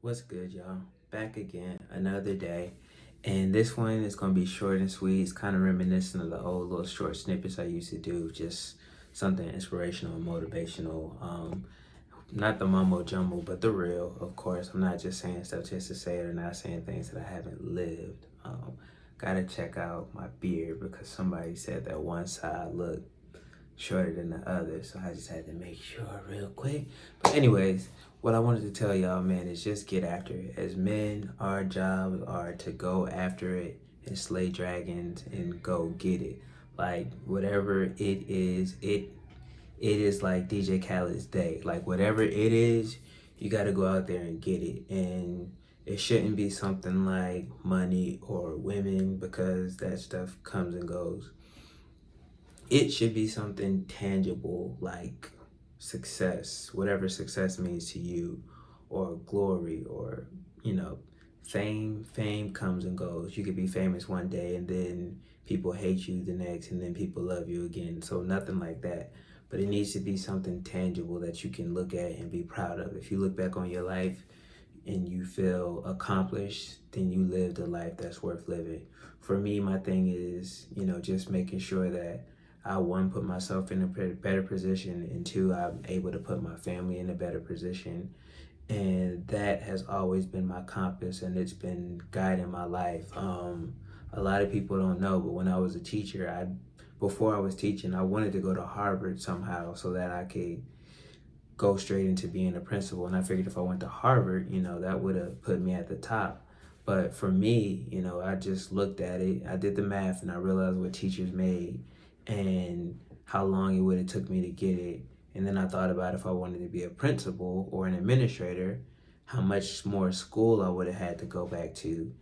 What's good, y'all? Back again, another day. And this one is going to be short and sweet. It's kind of reminiscent of the old little short snippets I used to do, just something inspirational and motivational. Not the mumbo jumbo, but the real, of course. I'm not just saying stuff just to say it or not saying things that I haven't lived. Gotta check out my beard because somebody said that one side looked shorter than the other, so I just had to make sure real quick. But anyways, what I wanted to tell y'all, man, is just get after it. As men, our jobs are to go after it and slay dragons and go get it. Like whatever it is, it is like DJ Khaled's day. Like whatever it is, you got to go out there and get it. And it shouldn't be something like money or women because that stuff comes and goes. It should be something tangible like success, whatever success means to you, or glory, or, you know, fame. Fame comes and goes. You could be famous one day and then people hate you the next and then people love you again. So nothing like that. But it needs to be something tangible that you can look at and be proud of. If you look back on your life and you feel accomplished, then you lived a life that's worth living. For me, my thing is, just making sure that I, one, put myself in a better position, and two, I'm able to put my family in a better position. And that has always been my compass, and it's been guiding my life. A lot of people don't know, but when I was a teacher, before I was teaching, I wanted to go to Harvard somehow so that I could go straight into being a principal. And I figured if I went to Harvard, that would have put me at the top. But for me, I just looked at it, I did the math, and I realized what teachers made and how long it would have took me to get it. And then I thought about if I wanted to be a principal or an administrator, how much more school I would have had to go back to,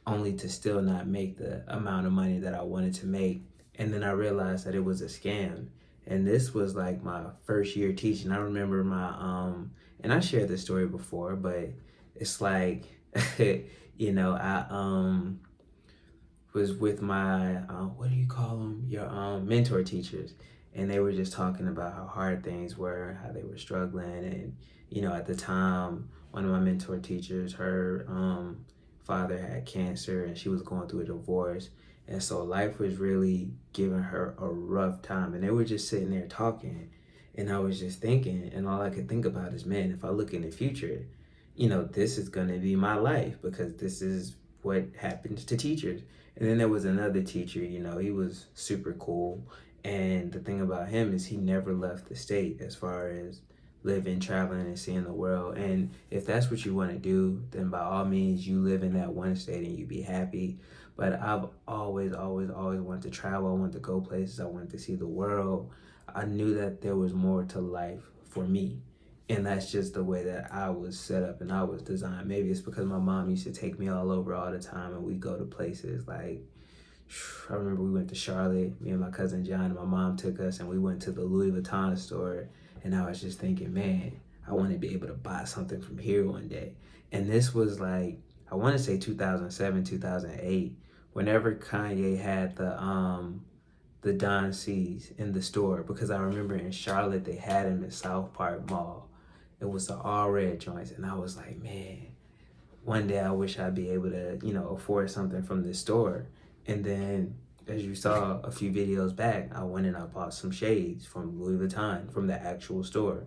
only to still not make the amount of money that I wanted to make. And then I realized that it was a scam. And this was like my first year teaching. I remember and I shared this story before, but it's like, I was with my, what do you call them? Your mentor teachers. And they were just talking about how hard things were, how they were struggling. And, at the time, one of my mentor teachers, her father had cancer and she was going through a divorce. And so life was really giving her a rough time. And they were just sitting there talking. And I was just thinking, and all I could think about is, man, if I look in the future, this is going to be my life because this is what happens to teachers. And then there was another teacher, he was super cool. And the thing about him is he never left the state as far as living, traveling, and seeing the world. And if that's what you want to do, then by all means, you live in that one state and you be happy. But I've always, always, always wanted to travel. I wanted to go places. I wanted to see the world. I knew that there was more to life for me. And that's just the way that I was set up and I was designed. Maybe it's because my mom used to take me all over all the time and we go to places like, I remember we went to Charlotte, me and my cousin John, and my mom took us and we went to the Louis Vuitton store. And I was just thinking, man, I want to be able to buy something from here one day. And this was like, I want to say 2007, 2008, whenever Kanye had the Don C's in the store, because I remember in Charlotte, they had him in South Park Mall. It was the all red joints. And I was like, man, one day I wish I'd be able to, afford something from this store. And then, as you saw a few videos back, I went and I bought some shades from Louis Vuitton from the actual store,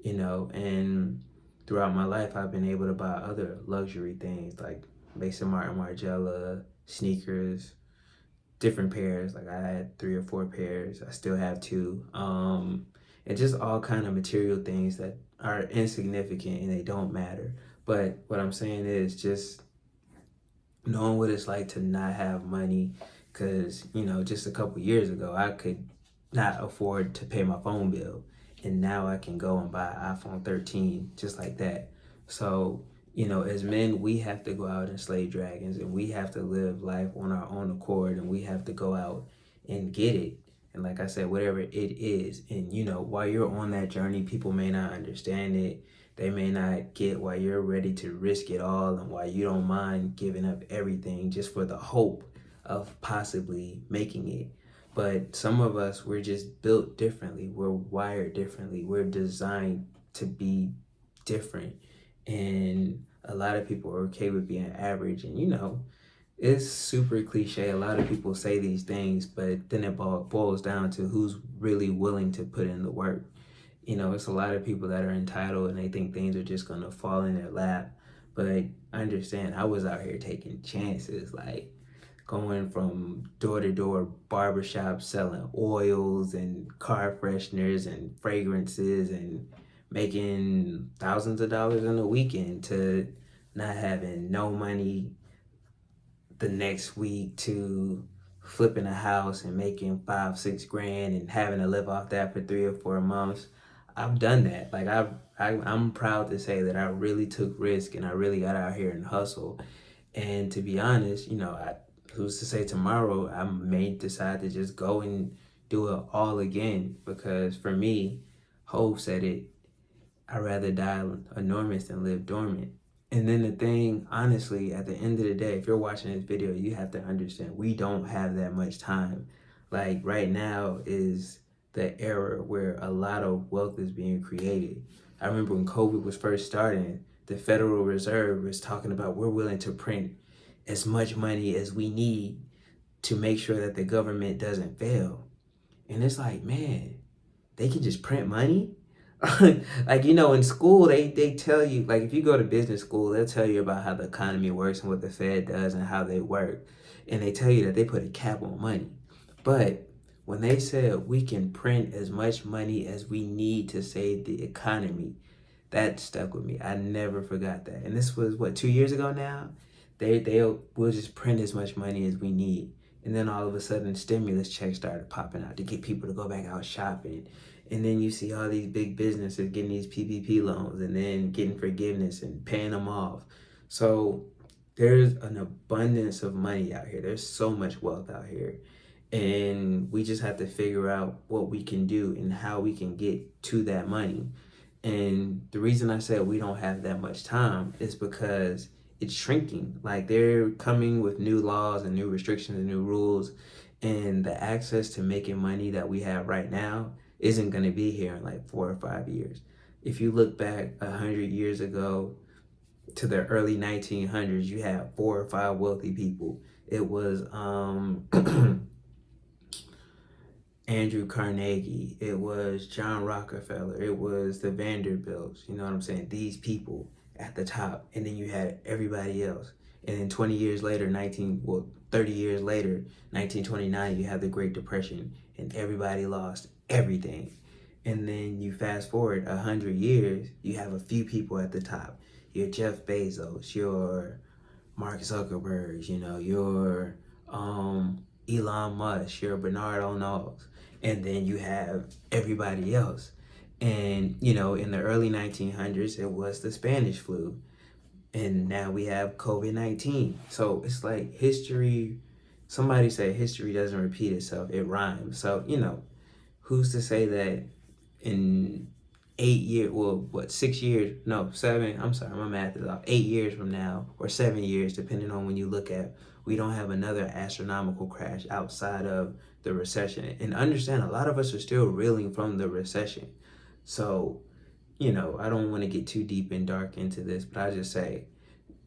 and throughout my life, I've been able to buy other luxury things like Maison Martin Margiela, sneakers, different pairs. Like I had 3 or 4 pairs. I still have 2. And just all kind of material things that are insignificant and they don't matter. But what I'm saying is just knowing what it's like to not have money, because just a couple years ago I could not afford to pay my phone bill, and now I can go and buy an iPhone 13 just like that. So as men, we have to go out and slay dragons, and we have to live life on our own accord, and we have to go out and get it. And like I said, whatever it is, and while you're on that journey, people may not understand it, they may not get why you're ready to risk it all and why you don't mind giving up everything just for the hope of possibly making it. But some of us, we're just built differently. We're wired differently. We're designed to be different. And a lot of people are okay with being average. And, it's super cliche. A lot of people say these things, but then it boils down to who's really willing to put in the work. It's a lot of people that are entitled and they think things are just going to fall in their lap. But I understand, I was out here taking chances, like going from door to door barbershop selling oils and car fresheners and fragrances and making thousands of dollars in a weekend to not having no money the next week to flipping a house and making 5-6 grand and having to live off that for 3 or 4 months. I've done that. Like I'm proud to say that I really took risk and I really got out here and hustled. And to be honest, who's to say tomorrow I may decide to just go and do it all again, because for me, Hov said it, I'd rather die enormous than live dormant. And then the thing, honestly, at the end of the day, if you're watching this video, you have to understand we don't have that much time. Like right now is the era where a lot of wealth is being created. I remember when COVID was first starting, the Federal Reserve was talking about we're willing to print as much money as we need to make sure that the government doesn't fail. And it's like, man, they can just print money? Like, in school, they tell you, like, if you go to business school, they'll tell you about how the economy works and what the Fed does and how they work. And they tell you that they put a cap on money. But when they said we can print as much money as we need to save the economy, that stuck with me. I never forgot that. And this was, what, 2 years ago now? We'll just print as much money as we need. And then all of a sudden, stimulus checks started popping out to get people to go back out shopping. And then you see all these big businesses getting these PPP loans and then getting forgiveness and paying them off. So there's an abundance of money out here. There's so much wealth out here. And we just have to figure out what we can do and how we can get to that money. And the reason I said we don't have that much time is because it's shrinking. Like, they're coming with new laws and new restrictions and new rules, and the access to making money that we have right now isn't going to be here in like 4 or 5 years. If you look back 100 years ago to the early 1900s, you had 4 or 5 wealthy people. It was Andrew Carnegie, it was John Rockefeller, it was the Vanderbilts, you know what I'm saying? These people at the top, and then you had everybody else. And then 20 years later, 30 years later, 1929, you have the Great Depression, and everybody lost everything. And then you fast forward 100 years, you have a few people at the top. You're Jeff Bezos, you're Mark Zuckerberg, you're Elon Musk, you're Bernard Arnault, and then you have everybody else. And, in the early 1900s, it was the Spanish flu. And now we have COVID-19. So it's like history, somebody said history doesn't repeat itself, it rhymes. So, who's to say that in 8 years, 6 years, no, 7, I'm sorry, my math is off, 8 years from now, or 7 years, depending on when you look at, we don't have another astronomical crash outside of the recession. And understand, a lot of us are still reeling from the recession. So, I don't want to get too deep and dark into this, but I just say,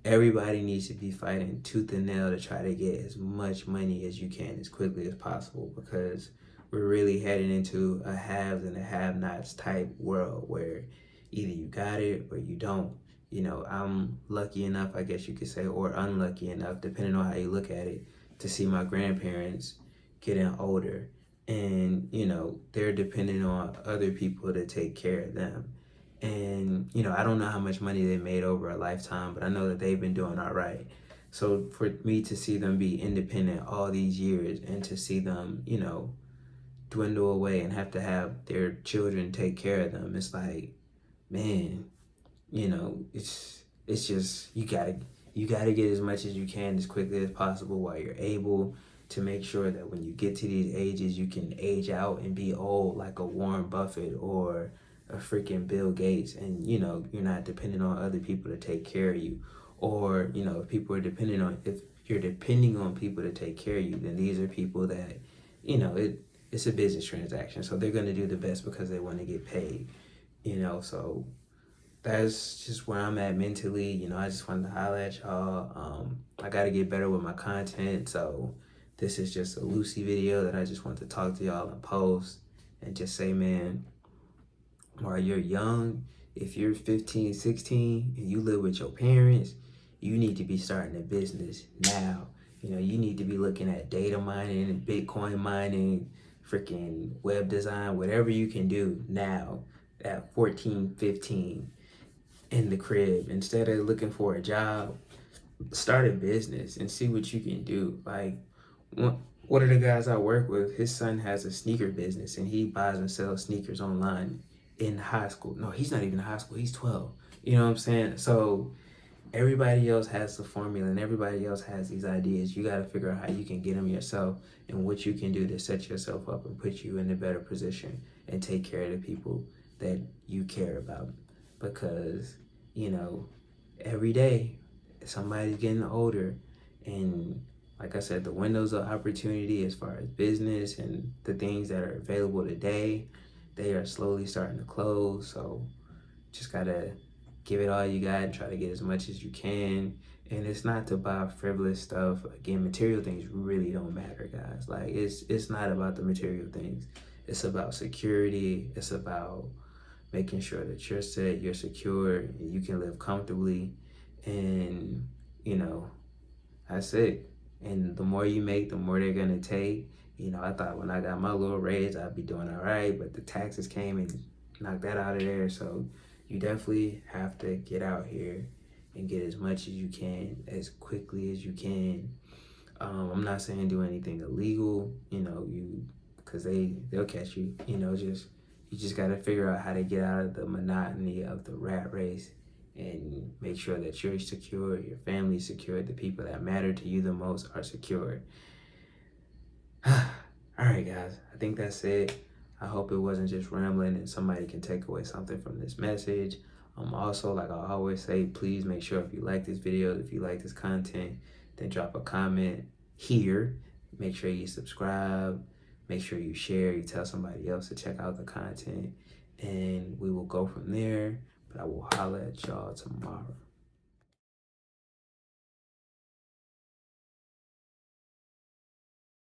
everybody needs to be fighting tooth and nail to try to get as much money as you can as quickly as possible, because we're really heading into a haves and a have-nots type world where either you got it or you don't. I'm lucky enough, I guess you could say, or unlucky enough, depending on how you look at it, to see my grandparents getting older. And, they're depending on other people to take care of them. And, I don't know how much money they made over a lifetime, but I know that they've been doing all right. So for me to see them be independent all these years and to see them, dwindle away and have to have their children take care of them, it's like, man, it's just, you gotta get as much as you can as quickly as possible while you're able, to make sure that when you get to these ages, you can age out and be old like a Warren Buffett or a freaking Bill Gates, and you're not dependent on other people to take care of you. Or if you're depending on people to take care of you, then these are people that it's a business transaction, so they're going to do the best because they want to get paid. So that's just where I'm at mentally. You know, I just wanted to holler at y'all. I got to get better with my content. So this is just a Lucy video that I just want to talk to y'all and post and just say, man, while you're young, if you're 15, 16, and you live with your parents, you need to be starting a business now. You know, you need to be looking at data mining and Bitcoin mining, freaking web design, whatever you can do now at 14, 15 in the crib. Instead of looking for a job, start a business and see what you can do. Like, one of the guys I work with, his son has a sneaker business and he buys and sells sneakers online in high school. No, he's not even in high school. He's 12. You know what I'm saying? So everybody else has the formula and everybody else has these ideas. You got to figure out how you can get them yourself and what you can do to set yourself up and put you in a better position and take care of the people that you care about. Because, you know, every day somebody's getting older, and like I said, the windows of opportunity as far as business and the things that are available today, they are slowly starting to close. So just gotta give it all you got and try to get as much as you can. And it's not to buy frivolous stuff. Again, material things really don't matter, guys. Like, it's not about the material things. It's about security. It's about making sure that you're set, you're secure, and you can live comfortably. And, you know, that's it. And the more you make, the more they're gonna take. You know, I thought when I got my little raise, I'd be doing all right, but the taxes came and knocked that out of there. So you definitely have to get out here and get as much as you can, as quickly as you can. I'm not saying do anything illegal, you know, because they'll catch you. You know, you just got to figure out how to get out of the monotony of the rat race and make sure that you're secure, your family's secure, the people that matter to you the most are secure. All right, guys, I think that's it. I hope it wasn't just rambling and somebody can take away something from this message. Also, like I always say, please make sure if you like this video, if you like this content, then drop a comment here. Make sure you subscribe. Make sure you share. You tell somebody else to check out the content. And we will go from there. But I will holler at y'all tomorrow.